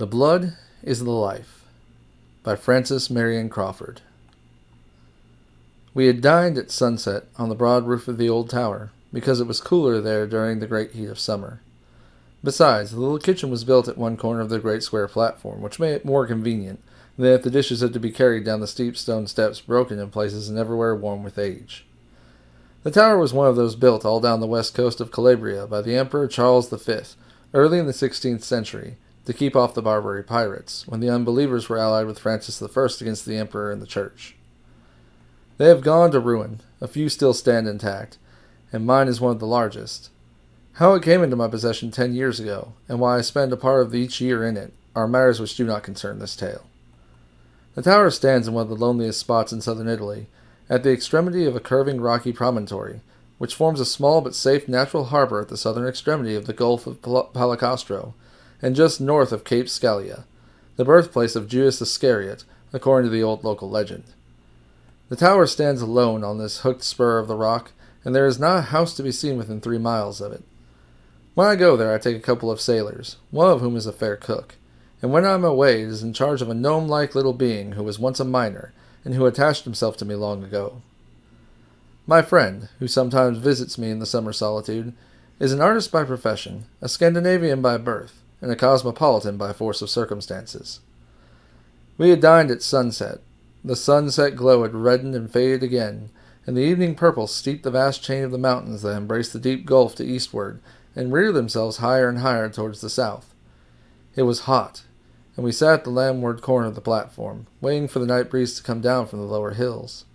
The Blood is the Life by Francis Marion Crawford. We had dined at sunset on the broad roof of the old tower, because it was cooler there during the great heat of summer. Besides, the little kitchen was built at one corner of the great square platform, which made it more convenient than if the dishes had to be carried down the steep stone steps, broken in places and everywhere worn with age. The tower was one of those built all down the west coast of Calabria by the Emperor Charles V, early in the 16th century, to keep off the Barbary pirates, when the unbelievers were allied with Francis I against the Emperor and the Church. They have gone to ruin, a few still stand intact, and mine is one of the largest. How it came into my possession 10 years ago, and why I spend a part of each year in it, are matters which do not concern this tale. The tower stands in one of the loneliest spots in southern Italy, at the extremity of a curving rocky promontory, which forms a small but safe natural harbor at the southern extremity of the Gulf of Palacastro, and just north of Cape Scalia, the birthplace of Judas Iscariot, according to the old local legend. The tower stands alone on this hooked spur of the rock, and there is not a house to be seen within 3 miles of it. When I go there, I take a couple of sailors, one of whom is a fair cook, and when I am away, it is in charge of a gnome-like little being who was once a miner, and who attached himself to me long ago. My friend, who sometimes visits me in the summer solitude, is an artist by profession, a Scandinavian by birth, and a cosmopolitan by force of circumstances. We had dined at sunset. The sunset glow had reddened and faded again, and the evening purple steeped the vast chain of the mountains that embraced the deep gulf to eastward, and reared themselves higher and higher towards the south. It was hot, and we sat at the landward corner of the platform, waiting for the night breeze to come down from the lower hills.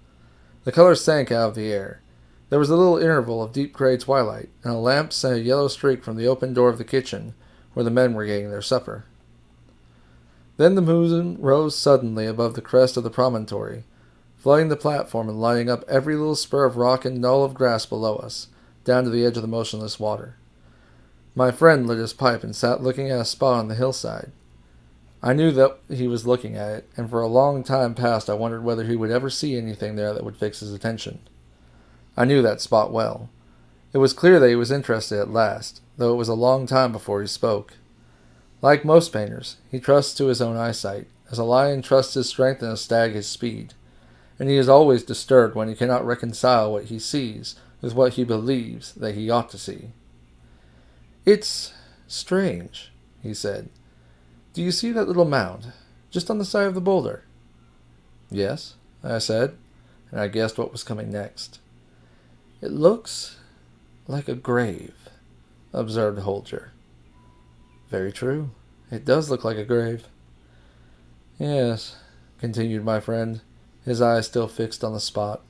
The color sank out of the air. There was a little interval of deep gray twilight, and a lamp sent a yellow streak from the open door of the kitchen, where the men were getting their supper. Then the moon rose suddenly above the crest of the promontory, flooding the platform and lighting up every little spur of rock and knoll of grass below us, down to the edge of the motionless water. My friend lit his pipe and sat looking at a spot on the hillside. I knew that he was looking at it, and for a long time past I wondered whether he would ever see anything there that would fix his attention. I knew that spot well. It was clear that he was interested at last, though it was a long time before he spoke. Like most painters, he trusts to his own eyesight, as a lion trusts his strength and a stag his speed, and he is always disturbed when he cannot reconcile what he sees with what he believes that he ought to see. "It's strange," he said. "Do you see that little mound, just on the side of the boulder?" "Yes," I said, and I guessed what was coming next. "It looks like a grave," observed Holger. "Very true. It does look like a grave." "Yes," continued my friend, his eyes still fixed on the spot.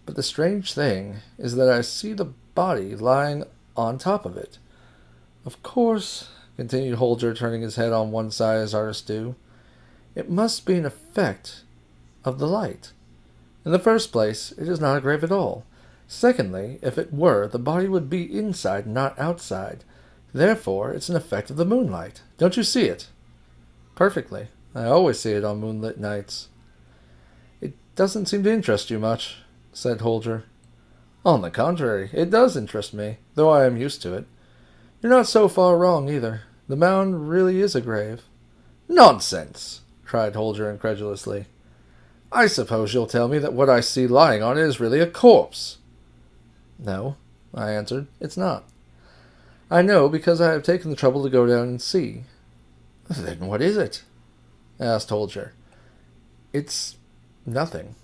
"But the strange thing is that I see the body lying on top of it. Of course," continued Holger, turning his head on one side as artists do, "it must be an effect of the light. In the first place, it is not a grave at all. Secondly, if it were, the body would be inside, not outside. Therefore, it's an effect of the moonlight. Don't you see it?" "Perfectly. I always see it on moonlit nights." "It doesn't seem to interest you much," said Holger. "On the contrary, it does interest me, though I am used to it. You're not so far wrong, either. The mound really is a grave." "Nonsense!" cried Holger incredulously. "I suppose you'll tell me that what I see lying on it is really a corpse." "No," I answered, "it's not. I know because I have taken the trouble to go down and see." "Then what is it?" asked Holger. "It's nothing."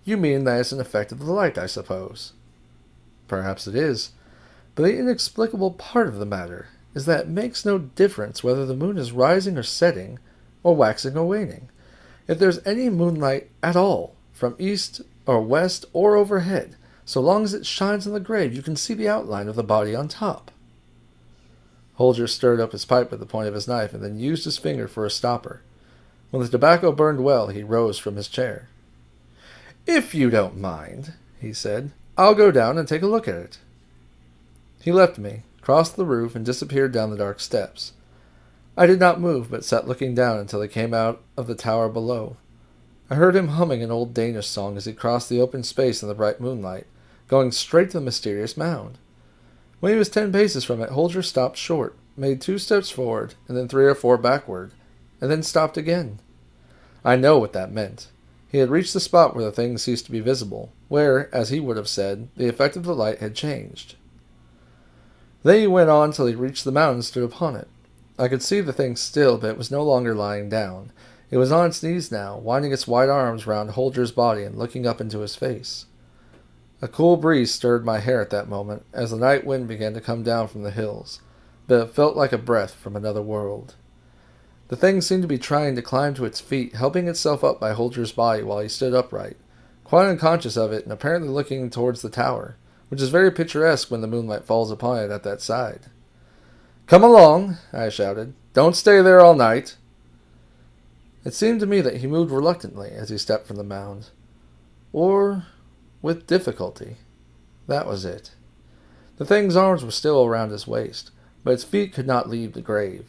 "You mean that it's an effect of the light, I suppose?" "Perhaps it is. But the inexplicable part of the matter is that it makes no difference whether the moon is rising or setting, or waxing or waning. If there's any moonlight at all, from east or west or overhead, so long as it shines on the grave, you can see the outline of the body on top." Holger stirred up his pipe with the point of his knife and then used his finger for a stopper. When the tobacco burned well, he rose from his chair. "If you don't mind," he said, "I'll go down and take a look at it." He left me, crossed the roof, and disappeared down the dark steps. I did not move, but sat looking down until he came out of the tower below. I heard him humming an old Danish song as he crossed the open space in the bright moonlight, going straight to the mysterious mound. When he was 10 paces from it, Holger stopped short. made 2 steps forward, and then 3 or 4 backward, and then stopped again. I know what that meant. He had reached the spot where the thing ceased to be visible, where, as he would have said, the effect of the light had changed. Then he went on till he reached the mound and stood upon it. I could see the thing still, but it was no longer lying down. It was on its knees now, winding its white arms round Holger's body and looking up into his face. A cool breeze stirred my hair at that moment, as the night wind began to come down from the hills, but it felt like a breath from another world. The thing seemed to be trying to climb to its feet, helping itself up by Holger's body while he stood upright, quite unconscious of it and apparently looking towards the tower, which is very picturesque when the moonlight falls upon it at that side. "Come along," I shouted. "Don't stay there all night." It seemed to me that he moved reluctantly as he stepped from the mound. Or with difficulty. That was it. The thing's arms were still around his waist, but its feet could not leave the grave.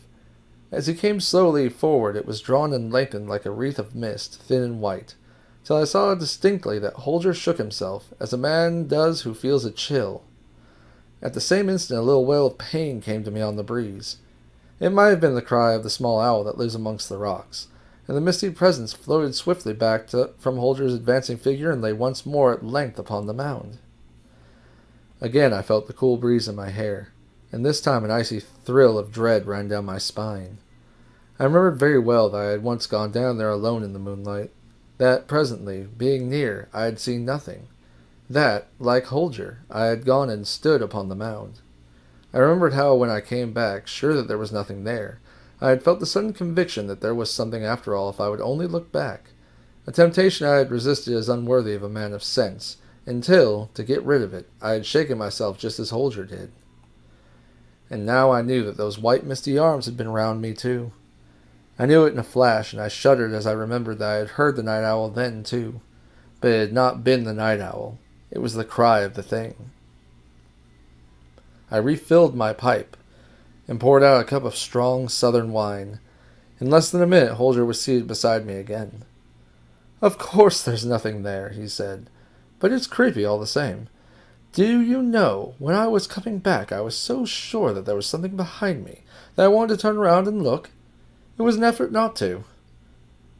As he came slowly forward, it was drawn and lengthened like a wreath of mist, thin and white, till I saw distinctly that Holger shook himself, as a man does who feels a chill. At the same instant a little wail of pain came to me on the breeze. It might have been the cry of the small owl that lives amongst the rocks, and the misty presence floated swiftly back from Holger's advancing figure and lay once more at length upon the mound. Again I felt the cool breeze in my hair, and this time an icy thrill of dread ran down my spine. I remembered very well that I had once gone down there alone in the moonlight, that presently, being near, I had seen nothing, that, like Holger, I had gone and stood upon the mound. I remembered how, when I came back, sure that there was nothing there, I had felt the sudden conviction that there was something after all if I would only look back, a temptation I had resisted as unworthy of a man of sense, until, to get rid of it, I had shaken myself just as Holger did. And now I knew that those white misty arms had been round me too. I knew it in a flash, and I shuddered as I remembered that I had heard the night owl then too. But it had not been the night owl. It was the cry of the thing. I refilled my pipe, and poured out a cup of strong southern wine. In less than a minute Holger was seated beside me again. "Of course there's nothing there," he said, "but it's creepy all the same. Do you know, when I was coming back I was so sure that there was something behind me that I wanted to turn around and look. It was an effort not to."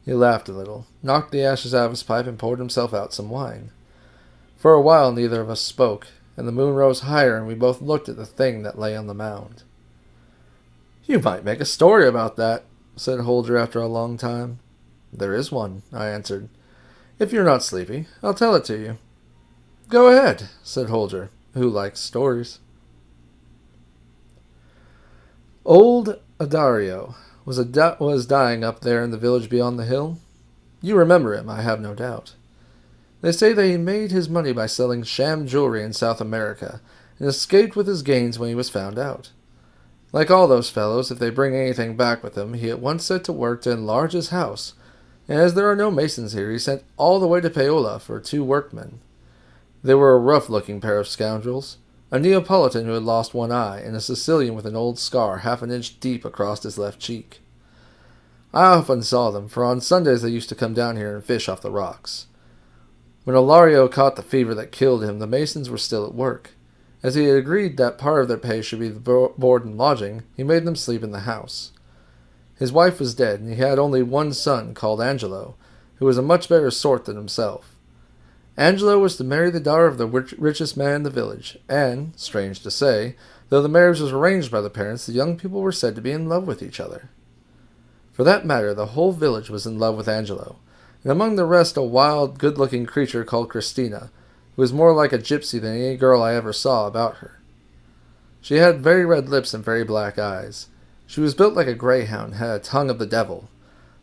He laughed a little, knocked the ashes out of his pipe, and poured himself out some wine. For a while neither of us spoke, and the moon rose higher, and we both looked at the thing that lay on the mound. "You might make a story about that," said Holger after a long time. "There is one," I answered. "If you're not sleepy, I'll tell it to you." "Go ahead," said Holger, who likes stories. Old Dario was dying up there in the village beyond the hill. You remember him, I have no doubt. They say that he made his money by selling sham jewelry in South America, and escaped with his gains when he was found out. Like all those fellows, if they bring anything back with them, he at once set to work to enlarge his house, and as there are no masons here, he sent all the way to Paola for 2 workmen. They were a rough-looking pair of scoundrels, a Neapolitan who had lost one eye, and a Sicilian with an old scar half an inch deep across his left cheek. I often saw them, for on Sundays they used to come down here and fish off the rocks. When Ilario caught the fever that killed him, the masons were still at work. As he had agreed that part of their pay should be the board and lodging, he made them sleep in the house. His wife was dead, and he had only one son, called Angelo, who was a much better sort than himself. Angelo was to marry the daughter of the richest man in the village, and, strange to say, though the marriage was arranged by the parents, the young people were said to be in love with each other. For that matter, the whole village was in love with Angelo, and among the rest a wild, good-looking creature called Cristina, who was more like a gypsy than any girl I ever saw about her. She had very red lips and very black eyes. She was built like a greyhound, and had a tongue of the devil,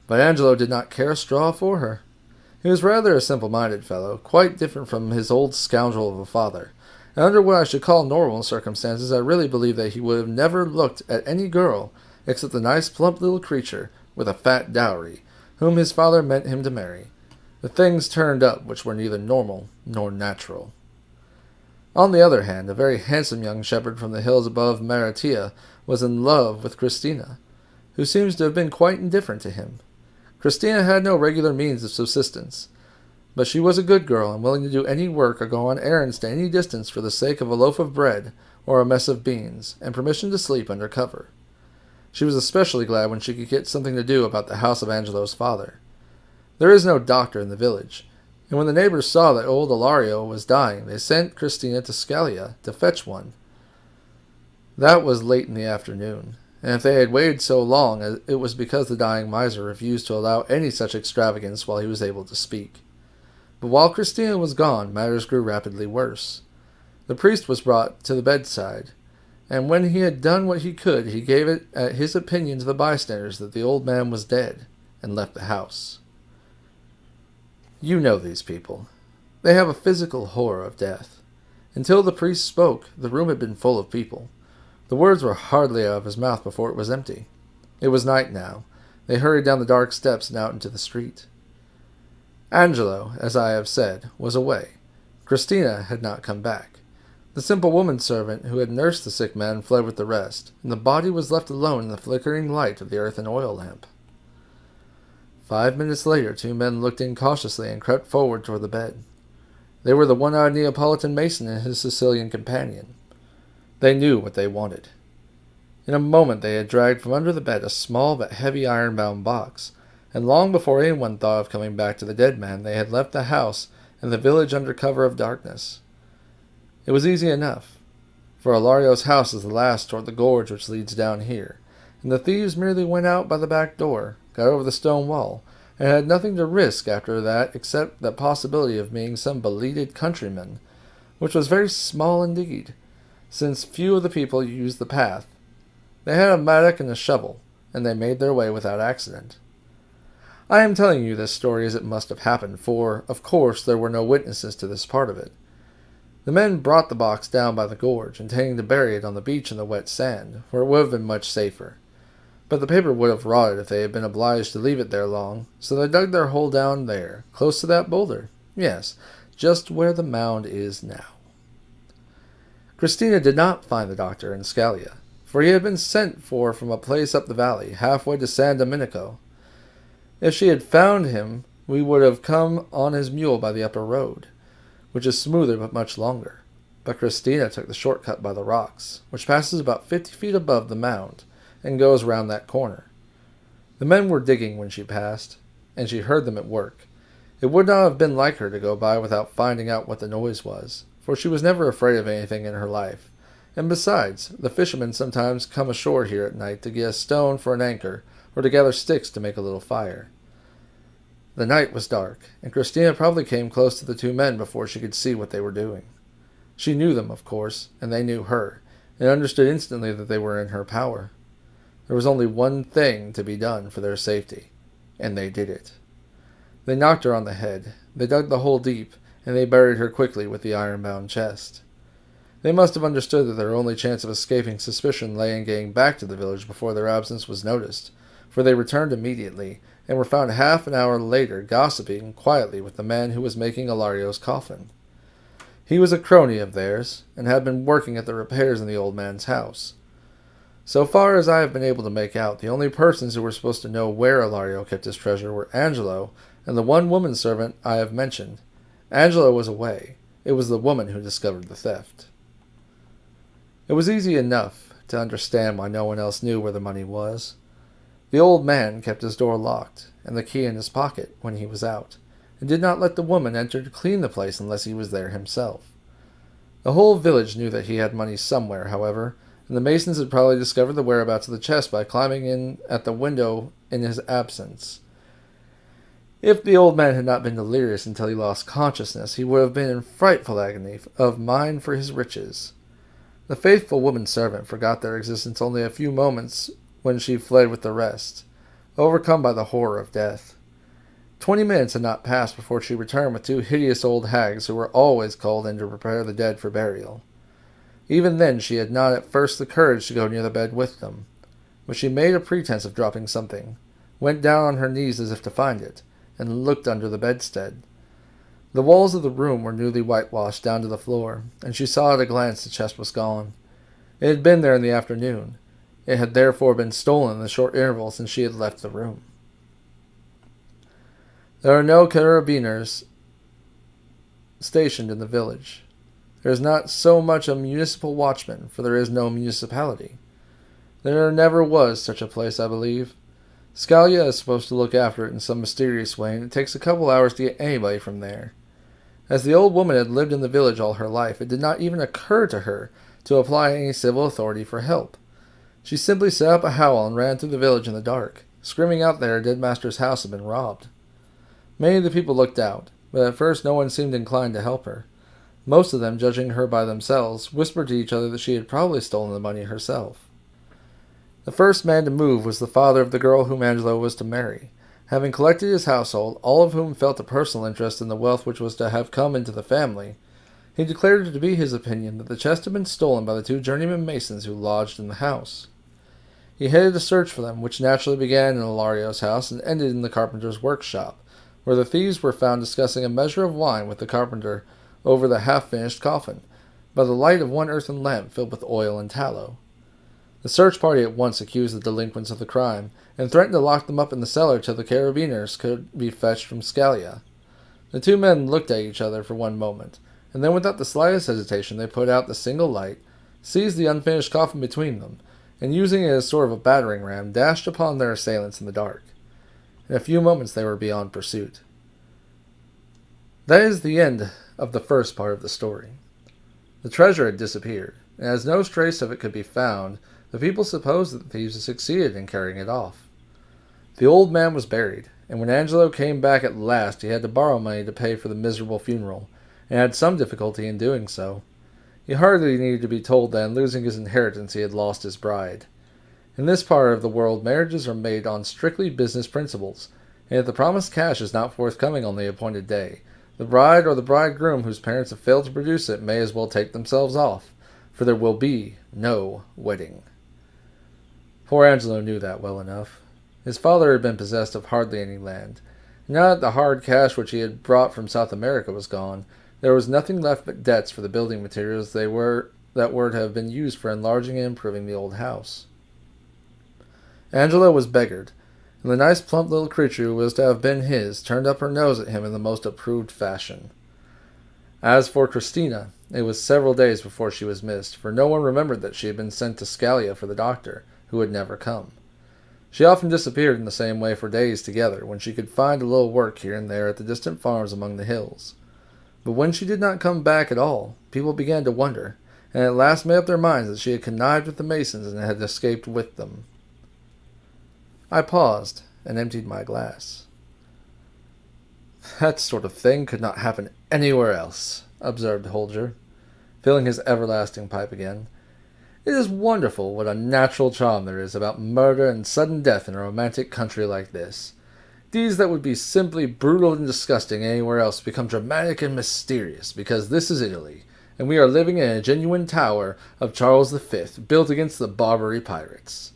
but Angelo did not care a straw for her. He was rather a simple-minded fellow, quite different from his old scoundrel of a father, and under what I should call normal circumstances I really believe that he would have never looked at any girl except the nice plump little creature with a fat dowry, whom his father meant him to marry. The things turned up which were neither normal nor natural. On the other hand, a very handsome young shepherd from the hills above Maratea was in love with Cristina, who seems to have been quite indifferent to him. Cristina had no regular means of subsistence, but she was a good girl and willing to do any work or go on errands to any distance for the sake of a loaf of bread or a mess of beans, and permission to sleep under cover. She was especially glad when she could get something to do about the house of Angelo's father. There is no doctor in the village, and when the neighbors saw that old Dario was dying, they sent Cristina to Scalia to fetch one. That was late in the afternoon, and if they had waited so long, it was because the dying miser refused to allow any such extravagance while he was able to speak. But while Cristina was gone, matters grew rapidly worse. The priest was brought to the bedside, and when he had done what he could, he gave it his opinion to the bystanders that the old man was dead, and left the house. You know these people. They have a physical horror of death. Until the priest spoke, the room had been full of people. The words were hardly out of his mouth before it was empty. It was night now. They hurried down the dark steps and out into the street. Angelo, as I have said, was away. Cristina had not come back. The simple woman-servant who had nursed the sick man fled with the rest, and the body was left alone in the flickering light of the earthen oil lamp. 5 minutes later, 2 men looked in cautiously and crept forward toward the bed. They were the one-eyed Neapolitan mason and his Sicilian companion. They knew what they wanted. In a moment they had dragged from under the bed a small but heavy iron-bound box, and long before anyone thought of coming back to the dead man, they had left the house and the village under cover of darkness. It was easy enough, for Ilario's house is the last toward the gorge which leads down here, and the thieves merely went out by the back door, got over the stone wall, and had nothing to risk after that except the possibility of meeting some beleaguered countryman, which was very small indeed, since few of the people used the path. They had a mattock and a shovel, and they made their way without accident. I am telling you this story as it must have happened, for, of course, there were no witnesses to this part of it. The men brought the box down by the gorge, intending to bury it on the beach in the wet sand, where it would have been much safer. But the paper would have rotted if they had been obliged to leave it there long, so they dug their hole down there, close to that boulder. Yes, just where the mound is now. Cristina did not find the doctor in Scalia, for he had been sent for from a place up the valley, halfway to San Domenico. If she had found him, we would have come on his mule by the upper road, which is smoother but much longer. But Cristina took the short-cut by the rocks, which passes about 50 feet above the mound, and goes round that corner. The men were digging when she passed, and she heard them at work. It would not have been like her to go by without finding out what the noise was, for she was never afraid of anything in her life. And besides, the fishermen sometimes come ashore here at night to get a stone for an anchor, or to gather sticks to make a little fire. The night was dark, and Cristina probably came close to the 2 men before she could see what they were doing. She knew them, of course, and they knew her, and understood instantly that they were in her power. There was only one thing to be done for their safety, and they did it. They knocked her on the head, they dug the hole deep, and they buried her quickly with the iron-bound chest. They must have understood that their only chance of escaping suspicion lay in getting back to the village before their absence was noticed, for they returned immediately, and were found half an hour later gossiping quietly with the man who was making Ilario's coffin. He was a crony of theirs, and had been working at the repairs in the old man's house. So far as I have been able to make out, the only persons who were supposed to know where Ilario kept his treasure were Angelo and the one woman-servant I have mentioned. Angelo was away. It was the woman who discovered the theft. It was easy enough to understand why no one else knew where the money was. The old man kept his door locked, and the key in his pocket when he was out, and did not let the woman enter to clean the place unless he was there himself. The whole village knew that he had money somewhere, however, and the masons had probably discovered the whereabouts of the chest by climbing in at the window in his absence. If the old man had not been delirious until he lost consciousness, he would have been in frightful agony of mind for his riches. The faithful woman-servant forgot their existence only a few moments when she fled with the rest, overcome by the horror of death. 20 minutes had not passed before she returned with 2 hideous old hags who were always called in to prepare the dead for burial. Even then she had not at first the courage to go near the bed with them, but she made a pretense of dropping something, went down on her knees as if to find it, and looked under the bedstead. The walls of the room were newly whitewashed down to the floor, and she saw at a glance the chest was gone. It had been there in the afternoon. It had therefore been stolen in the short interval since she had left the room. There are no carabiners stationed in the village. There is not so much a municipal watchman, for there is no municipality. There never was such a place, I believe. Scalia is supposed to look after it in some mysterious way, and it takes a couple hours to get anybody from there. As the old woman had lived in the village all her life, it did not even occur to her to apply any civil authority for help. She simply set up a howl and ran through the village in the dark, screaming out that her dead master's house had been robbed. Many of the people looked out, but at first no one seemed inclined to help her. Most of them, judging her by themselves, whispered to each other that she had probably stolen the money herself. The first man to move was the father of the girl whom Angelo was to marry. Having collected his household, all of whom felt a personal interest in the wealth which was to have come into the family, he declared it to be his opinion that the chest had been stolen by the two journeyman masons who lodged in the house. He headed a search for them, which naturally began in Ilario's house and ended in the carpenter's workshop, where the thieves were found discussing a measure of wine with the carpenter over the half-finished coffin, by the light of one earthen lamp filled with oil and tallow. The search party at once accused the delinquents of the crime, and threatened to lock them up in the cellar till the carabiners could be fetched from Scalia. The two men looked at each other for one moment, and then without the slightest hesitation they put out the single light, seized the unfinished coffin between them, and using it as sort of a battering ram, dashed upon their assailants in the dark. In a few moments they were beyond pursuit. That is the end of the first part of the story. The treasure had disappeared, and as no trace of it could be found, the people supposed that the thieves had succeeded in carrying it off. The old man was buried, and when Angelo came back at last he had to borrow money to pay for the miserable funeral, and had some difficulty in doing so. He hardly needed to be told that in losing his inheritance he had lost his bride. In this part of the world marriages are made on strictly business principles, and if the promised cash is not forthcoming on the appointed day, the bride or the bridegroom whose parents have failed to produce it may as well take themselves off, for there will be no wedding. Poor Angelo knew that well enough. His father had been possessed of hardly any land. Now that the hard cash which he had brought from South America was gone, there was nothing left but debts for the building materials that were to have been used for enlarging and improving the old house. Angelo was beggared, and the nice plump little creature who was to have been his turned up her nose at him in the most approved fashion. As for Cristina, it was several days before she was missed, for no one remembered that she had been sent to Scalia for the doctor, who had never come. She often disappeared in the same way for days together, when she could find a little work here and there at the distant farms among the hills. But when she did not come back at all, people began to wonder, and at last made up their minds that she had connived with the masons and had escaped with them. I paused and emptied my glass. That sort of thing could not happen anywhere else, observed Holger, filling his everlasting pipe again. It is wonderful what a natural charm there is about murder and sudden death in a romantic country like this. Deeds that would be simply brutal and disgusting anywhere else become dramatic and mysterious, because this is Italy, and we are living in a genuine tower of Charles V, built against the Barbary pirates.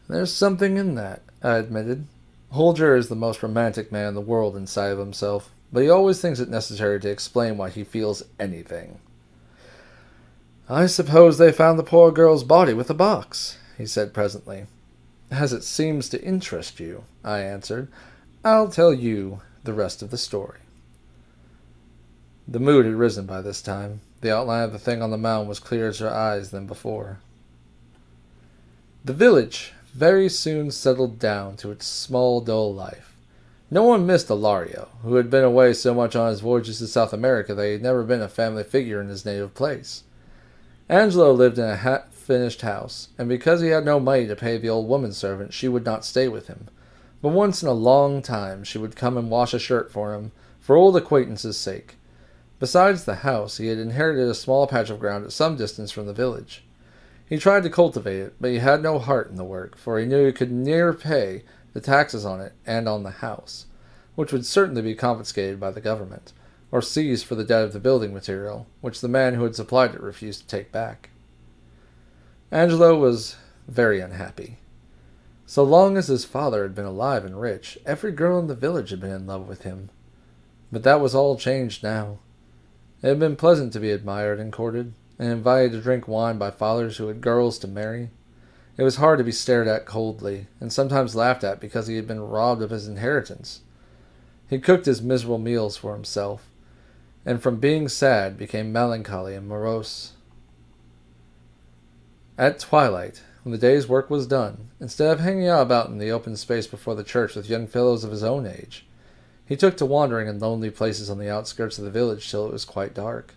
There's something in that, I admitted. Holger is the most romantic man in the world inside of himself, but he always thinks it necessary to explain why he feels anything. I suppose they found the poor girl's body with the box, he said presently. As it seems to interest you, I answered, I'll tell you the rest of the story. The mood had risen by this time. The outline of the thing on the mound was clearer to her eyes than before. The village very soon settled down to its small, dull life. No one missed Ilario, who had been away so much on his voyages to South America that he had never been a family figure in his native place. Angelo lived in a half-finished house, and because he had no money to pay the old woman-servant, she would not stay with him. But once in a long time she would come and wash a shirt for him, for old acquaintance's sake. Besides the house, he had inherited a small patch of ground at some distance from the village. He tried to cultivate it, but he had no heart in the work, for he knew he could never pay the taxes on it and on the house, which would certainly be confiscated by the government, or seized for the debt of the building material, which the man who had supplied it refused to take back. Angelo was very unhappy. So long as his father had been alive and rich, every girl in the village had been in love with him. But that was all changed now. It had been pleasant to be admired and courted, and invited to drink wine by fathers who had girls to marry. It was hard to be stared at coldly, and sometimes laughed at because he had been robbed of his inheritance. He cooked his miserable meals for himself, and from being sad became melancholy and morose. At twilight, When the day's work was done, instead of hanging out about in the open space before the church with young fellows of his own age, he took to wandering in lonely places on the outskirts of the village till it was quite dark.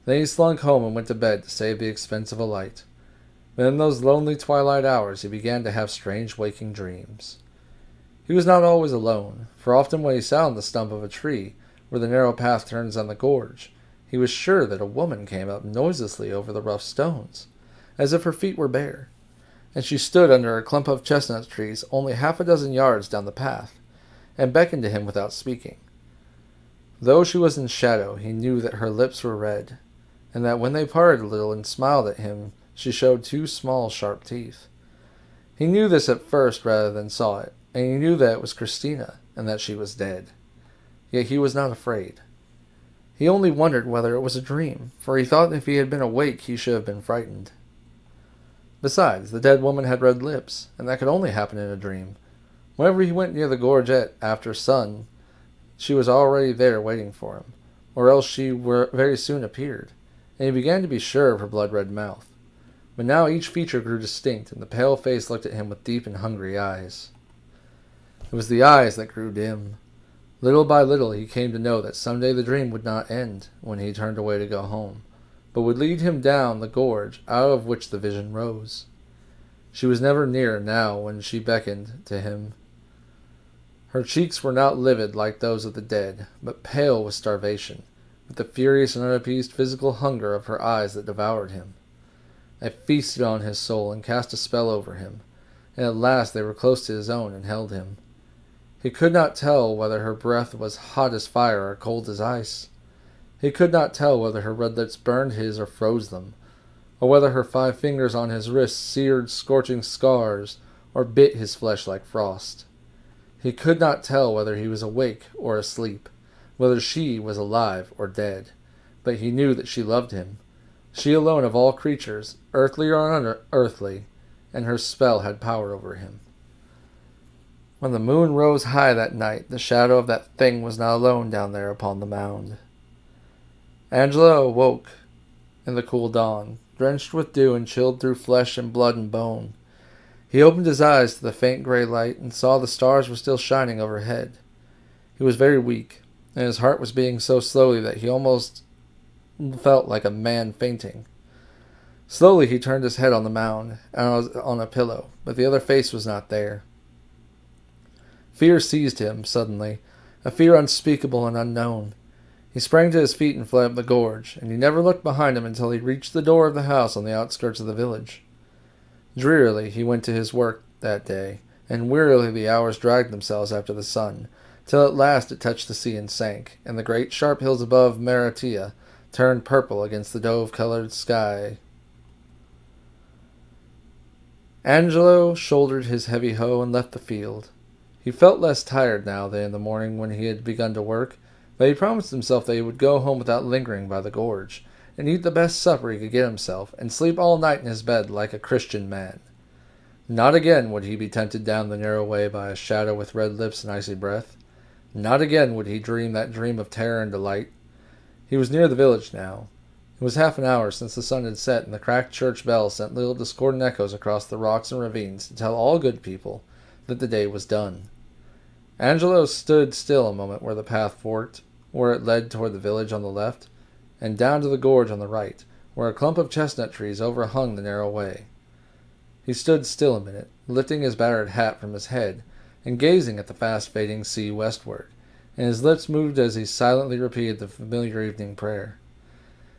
Then he slunk home and went to bed to save the expense of a light. But in those lonely twilight hours he began to have strange waking dreams. He was not always alone, for often when he sat on the stump of a tree, where the narrow path turns on the gorge, he was sure that a woman came up noiselessly over the rough stones, as if her feet were bare, and she stood under a clump of chestnut trees only 6 yards down the path, and beckoned to him without speaking. Though she was in shadow, he knew that her lips were red, and that when they parted a little and smiled at him, she showed 2 small, sharp teeth. He knew this at first rather than saw it, and he knew that it was Cristina, and that she was dead. Yet he was not afraid. He only wondered whether it was a dream, for he thought if he had been awake he should have been frightened. Besides, the dead woman had red lips, and that could only happen in a dream. Whenever he went near the gorget after sun, she was already there waiting for him, or else she very soon appeared, and he began to be sure of her blood-red mouth. But now each feature grew distinct, and the pale face looked at him with deep and hungry eyes. It was the eyes that grew dim. Little by little he came to know that someday the dream would not end when he turned away to go home, but would lead him down the gorge out of which the vision rose. She was never near now when she beckoned to him. Her cheeks were not livid like those of the dead, but pale with starvation, with the furious and unappeased physical hunger of her eyes that devoured him. They feasted on his soul and cast a spell over him, and at last they were close to his own and held him. He could not tell whether her breath was hot as fire or cold as ice. He could not tell whether her red lips burned his or froze them, or whether her 5 fingers on his wrists seared scorching scars or bit his flesh like frost. He could not tell whether he was awake or asleep, whether she was alive or dead, but he knew that she loved him, she alone of all creatures, earthly or unearthly, and her spell had power over him. When the moon rose high that night, the shadow of that thing was not alone down there upon the mound. Angelo awoke in the cool dawn, drenched with dew and chilled through flesh and blood and bone. He opened his eyes to the faint gray light and saw the stars were still shining overhead. He was very weak, and his heart was beating so slowly that he almost felt like a man fainting. Slowly he turned his head on the mound and on a pillow, but the other face was not there. Fear seized him suddenly, a fear unspeakable and unknown. He sprang to his feet and fled up the gorge, and he never looked behind him until he reached the door of the house on the outskirts of the village. Drearily he went to his work that day, and wearily the hours dragged themselves after the sun, till at last it touched the sea and sank, and the great sharp hills above Maratea turned purple against the dove-colored sky. Angelo shouldered his heavy hoe and left the field. He felt less tired now than in the morning when he had begun to work, but he promised himself that he would go home without lingering by the gorge, and eat the best supper he could get himself, and sleep all night in his bed like a Christian man. Not again would he be tempted down the narrow way by a shadow with red lips and icy breath. Not again would he dream that dream of terror and delight. He was near the village now. It was 1/2 hour since the sun had set, and the cracked church bell sent little discordant echoes across the rocks and ravines to tell all good people that the day was done. Angelo stood still a moment where the path forked, where it led toward the village on the left, and down to the gorge on the right, where a clump of chestnut trees overhung the narrow way. He stood still a minute, lifting his battered hat from his head, and gazing at the fast-fading sea westward, and his lips moved as he silently repeated the familiar evening prayer.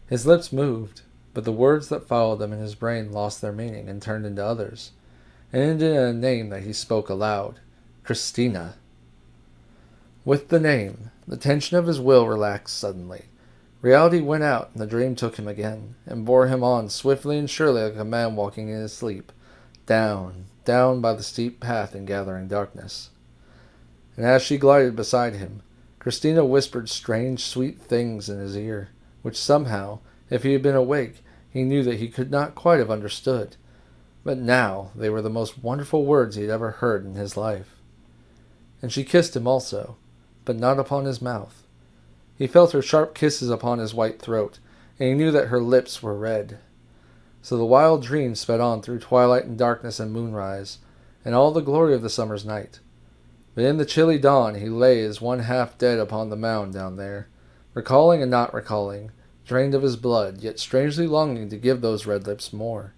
His lips moved, but the words that followed them in his brain lost their meaning and turned into others, and ended in a name that he spoke aloud: Cristina. With the name, the tension of his will relaxed suddenly. Reality went out, and the dream took him again, and bore him on swiftly and surely like a man walking in his sleep, down by the steep path in gathering darkness. And as she glided beside him, Cristina whispered strange, sweet things in his ear, which somehow, if he had been awake, he knew that he could not quite have understood. But now they were the most wonderful words he had ever heard in his life. And she kissed him also, but not upon his mouth. He felt her sharp kisses upon his white throat, and he knew that her lips were red. So the wild dream sped on through twilight and darkness and moonrise, and all the glory of the summer's night. But in the chilly dawn he lay as one half dead upon the mound down there, recalling and not recalling, drained of his blood, yet strangely longing to give those red lips more.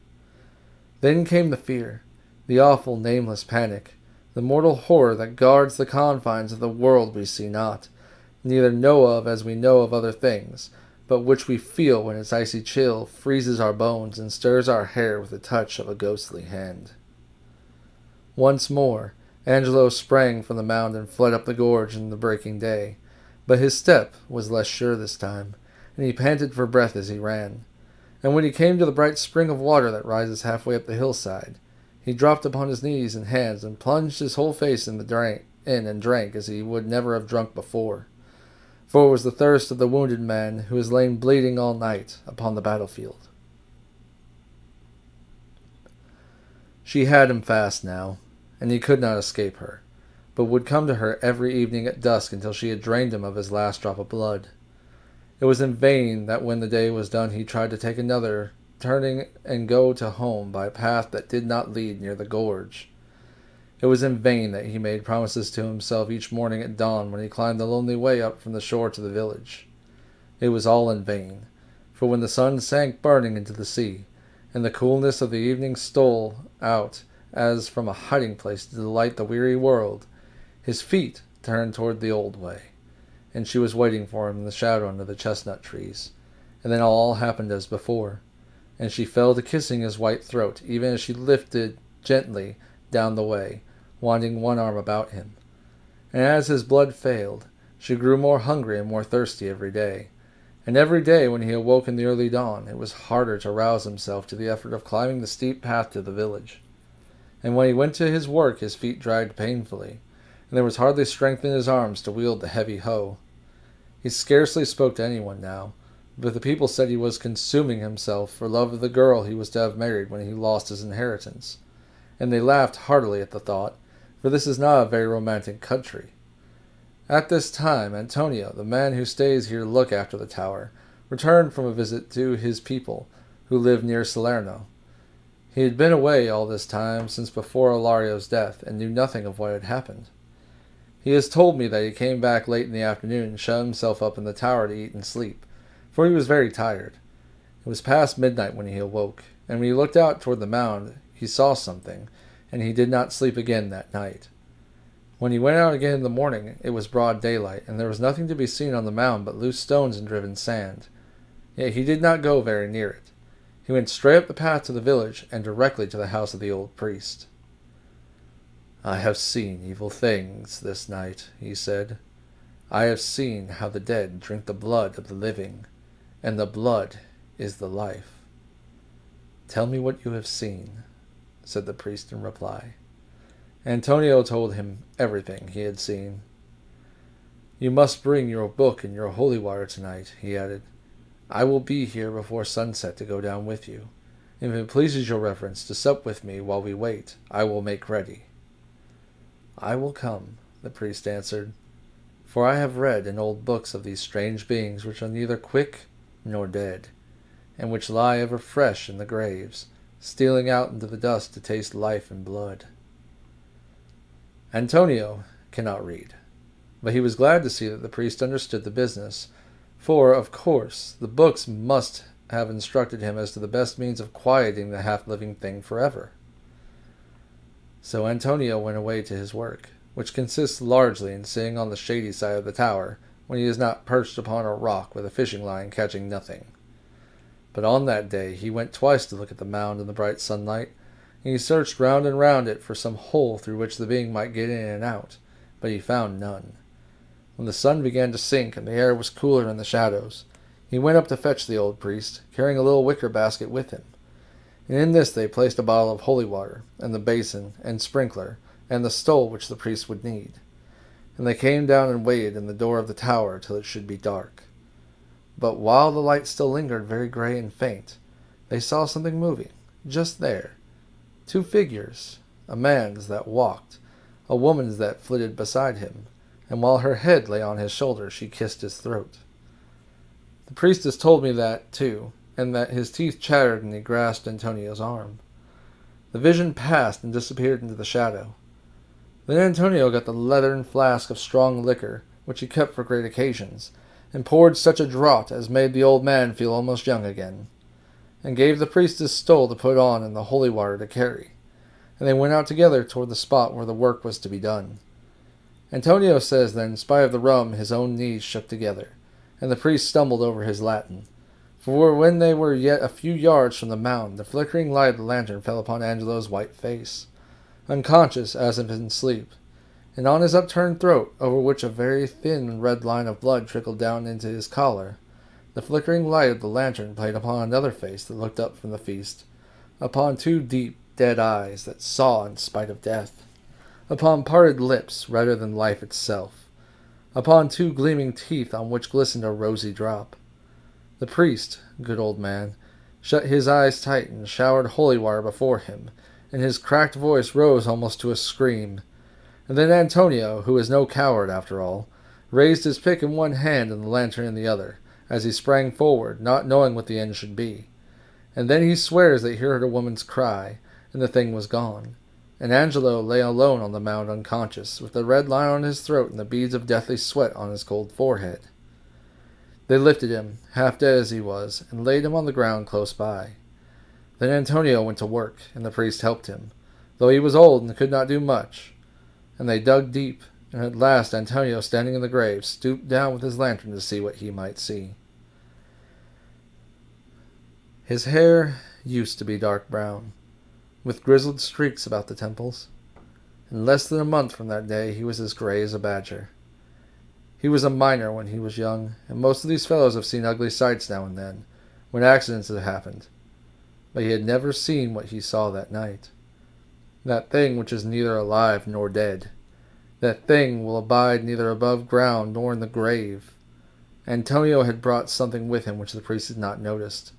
Then came the fear, the awful nameless panic, the mortal horror that guards the confines of the world we see not, neither know of as we know of other things, but which we feel when its icy chill freezes our bones and stirs our hair with the touch of a ghostly hand. Once more, Angelo sprang from the mound and fled up the gorge in the breaking day, but his step was less sure this time, and he panted for breath as he ran. And when he came to the bright spring of water that rises halfway up the hillside, he dropped upon his knees and hands and plunged his whole face in and drank as he would never have drunk before. For it was the thirst of the wounded man who has lain bleeding all night upon the battlefield. She had him fast now, and he could not escape her, but would come to her every evening at dusk until she had drained him of his last drop of blood. It was in vain that when the day was done he tried to take another turning and go to home by a path that did not lead near the gorge. It was in vain that he made promises to himself each morning at dawn when he climbed the lonely way up from the shore to the village. It was all in vain, for when the sun sank burning into the sea, and the coolness of the evening stole out as from a hiding-place to delight the weary world, his feet turned toward the old way, and she was waiting for him in the shadow under the chestnut trees. And then all happened as before, and she fell to kissing his white throat, even as she lifted gently down the way, winding one arm about him. And as his blood failed, she grew more hungry and more thirsty every day. And every day when he awoke in the early dawn, it was harder to rouse himself to the effort of climbing the steep path to the village. And when he went to his work, his feet dragged painfully, and there was hardly strength in his arms to wield the heavy hoe. He scarcely spoke to anyone now, but the people said he was consuming himself for love of the girl he was to have married when he lost his inheritance, and they laughed heartily at the thought, for this is not a very romantic country. At this time, Antonio, the man who stays here to look after the tower, returned from a visit to his people, who lived near Salerno. He had been away all this time since before Ilario's death, and knew nothing of what had happened. He has told me that he came back late in the afternoon and shut himself up in the tower to eat and sleep, for he was very tired. It was past midnight when he awoke, and when he looked out toward the mound, he saw something, and he did not sleep again that night. When he went out again in the morning, it was broad daylight, and there was nothing to be seen on the mound but loose stones and driven sand. Yet he did not go very near it. He went straight up the path to the village, and directly to the house of the old priest. "I have seen evil things this night," he said. "I have seen how the dead drink the blood of the living, and the blood is the life." "Tell me what you have seen," said the priest in reply. Antonio told him everything he had seen. "You must bring your book and your holy water tonight," he added. "I will be here before sunset to go down with you. If it pleases your reverence to sup with me while we wait, I will make ready." "I will come," the priest answered, "for I have read in old books of these strange beings which are neither quick nor dead, and which lie ever fresh in the graves, stealing out into the dust to taste life and blood." Antonio cannot read, but he was glad to see that the priest understood the business, for, of course, the books must have instructed him as to the best means of quieting the half-living thing forever. So Antonio went away to his work, which consists largely in sitting on the shady side of the tower when he is not perched upon a rock with a fishing line catching nothing. But on that day he went twice to look at the mound in the bright sunlight, and he searched round and round it for some hole through which the being might get in and out, but he found none. When the sun began to sink and the air was cooler in the shadows, he went up to fetch the old priest, carrying a little wicker basket with him. And in this they placed a bottle of holy water, and the basin, and sprinkler, and the stole which the priest would need. And they came down and waited in the door of the tower till it should be dark. But while the light still lingered very grey and faint, they saw something moving, just there. 2 figures, a man's that walked, a woman's that flitted beside him, and while her head lay on his shoulder, she kissed his throat. The priest has told me that, too, and that his teeth chattered, and he grasped Antonio's arm. The vision passed and disappeared into the shadow. Then Antonio got the leathern flask of strong liquor, which he kept for great occasions, and poured such a draught as made the old man feel almost young again, and gave the priest his stole to put on and the holy water to carry, and they went out together toward the spot where the work was to be done. Antonio says that in spite of the rum his own knees shook together, and the priest stumbled over his Latin. For when they were yet a few yards from the mound, the flickering light of the lantern fell upon Angelo's white face, unconscious as if in sleep, and on his upturned throat, over which a very thin red line of blood trickled down into his collar, the flickering light of the lantern played upon another face that looked up from the feast, upon two deep, dead eyes that saw in spite of death, upon parted lips redder than life itself, upon two gleaming teeth on which glistened a rosy drop. The priest, good old man, shut his eyes tight and showered holy water before him, and his cracked voice rose almost to a scream. And then Antonio, who is no coward after all, raised his pick in one hand and the lantern in the other, as he sprang forward, not knowing what the end should be. And then he swears that he heard a woman's cry, and the thing was gone, and Angelo lay alone on the mound unconscious, with the red line on his throat and the beads of deathly sweat on his cold forehead. They lifted him, half dead as he was, and laid him on the ground close by. Then Antonio went to work, and the priest helped him, though he was old and could not do much. And they dug deep, and at last Antonio, standing in the grave, stooped down with his lantern to see what he might see. His hair used to be dark brown, with grizzled streaks about the temples. In less than a month from that day he was as gray as a badger. He was a miner when he was young, and most of these fellows have seen ugly sights now and then, when accidents have happened. But he had never seen what he saw that night. That thing which is neither alive nor dead. That thing will abide neither above ground nor in the grave. Antonio had brought something with him which the priest had not noticed.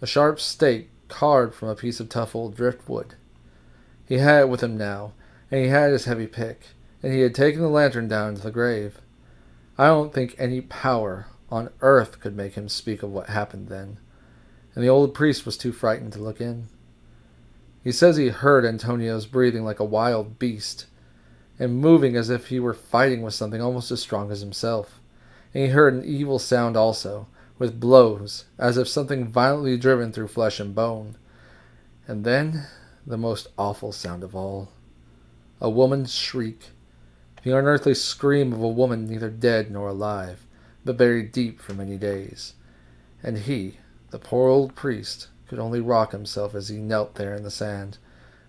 A sharp stake carved from a piece of tough old driftwood. He had it with him now, and he had his heavy pick, and he had taken the lantern down into the grave. I don't think any power on earth could make him speak of what happened then, and the old priest was too frightened to look in. He says he heard Antonio's breathing like a wild beast, and moving as if he were fighting with something almost as strong as himself, and he heard an evil sound also, with blows, as if something violently driven through flesh and bone. And then, the most awful sound of all, a woman's shriek, the unearthly scream of a woman neither dead nor alive, but buried deep for many days. And he, the poor old priest, could only rock himself as he knelt there in the sand,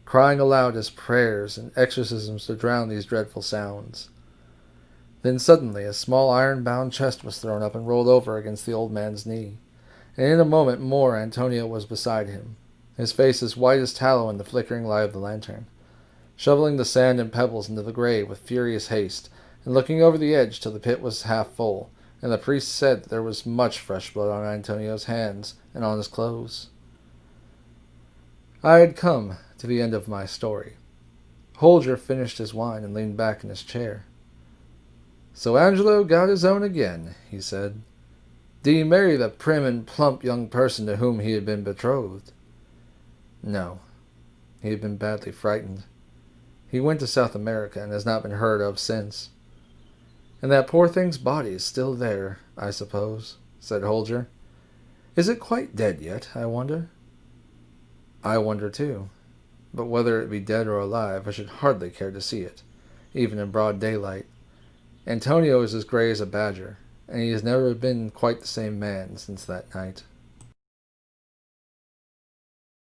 crying aloud his prayers and exorcisms to drown these dreadful sounds. Then suddenly a small iron-bound chest was thrown up and rolled over against the old man's knee, and in a moment more Antonio was beside him, his face as white as tallow in the flickering light of the lantern, shoveling the sand and pebbles into the grave with furious haste, and looking over the edge till the pit was half full, and the priest said that there was much fresh blood on Antonio's hands and on his clothes. I had come to the end of my story. Holger finished his wine and leaned back in his chair. "So Angelo got his own again," he said. "Did he marry the prim and plump young person to whom he had been betrothed?" "No. He had been badly frightened. He went to South America and has not been heard of since." "And that poor thing's body is still there, I suppose," said Holger. "Is it quite dead yet, I wonder?" "I wonder too. But whether it be dead or alive, I should hardly care to see it, even in broad daylight. Antonio is as gray as a badger, and he has never been quite the same man since that night."